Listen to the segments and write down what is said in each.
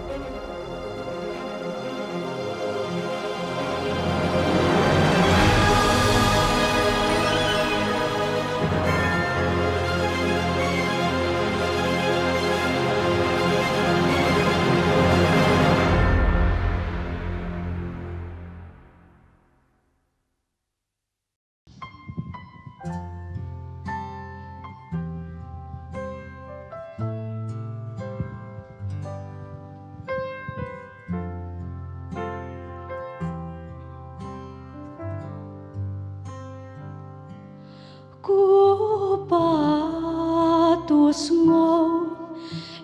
Ngô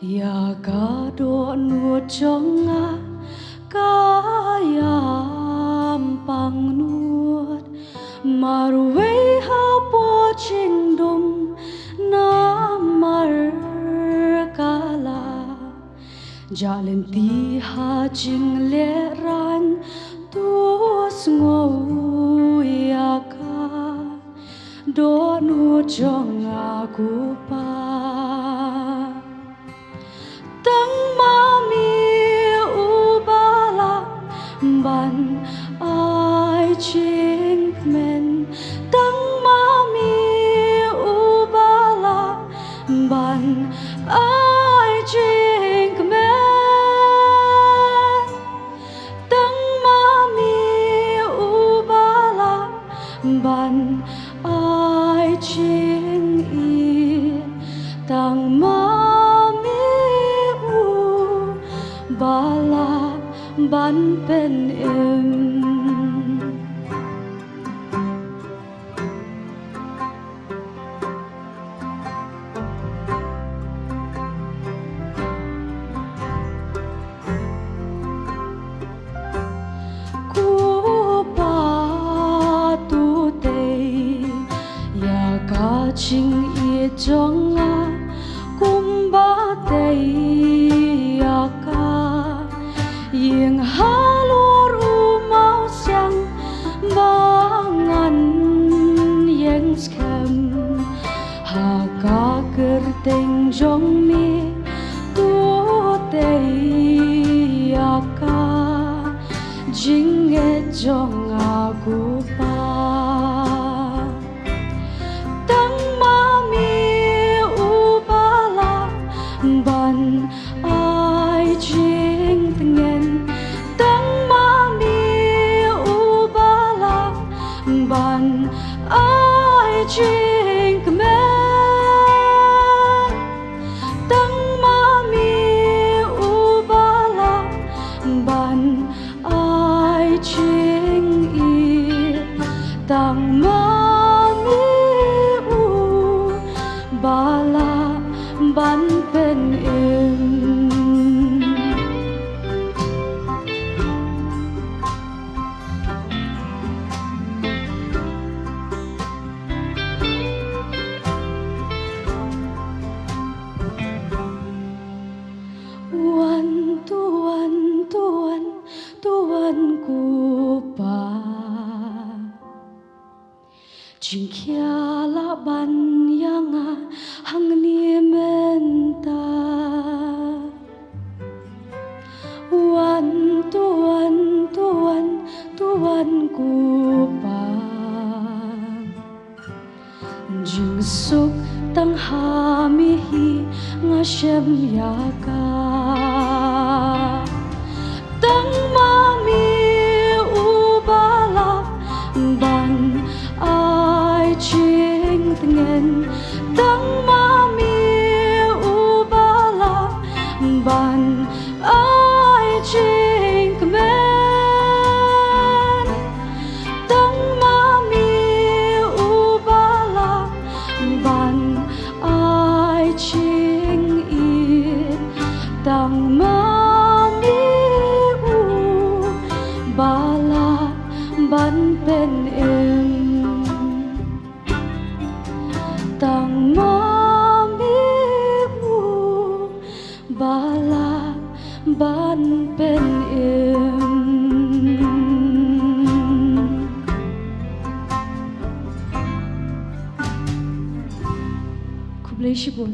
ya ka do nu chonga ka yam pang nuot marway ha po ching dum na mar kala jalen ti ha ching le ran tu ngô ya ka do nu chonga ku pa ban ai ching men tang mami ubala ban ai ching men tang mami ubala ban ai ching i tang mami ubala ban pen em ku pa tu te ya ka ching ye chong a kum ba te ya ka yeng halor umau siang bangan yeng skem ha ka kerteng jong mi tu te ya ka jing e jong aku pa tang mami ubala ban ai ching tengen tang mami ubala ban ai ching men tang mami ubala ban ai ching i tang mami ubala ban pen em tuan ku pa jing kia la ban yang a hang ni menta tuan ku pa jing suk tang ha mi hi nga shem ya ka tang mami ubala ban ai ching tengen tang mami ubala ban ai ching men tang mami ubala ban ai ching i tang mami bala ban pen em tang mami bala ban pen em Kublai Shibun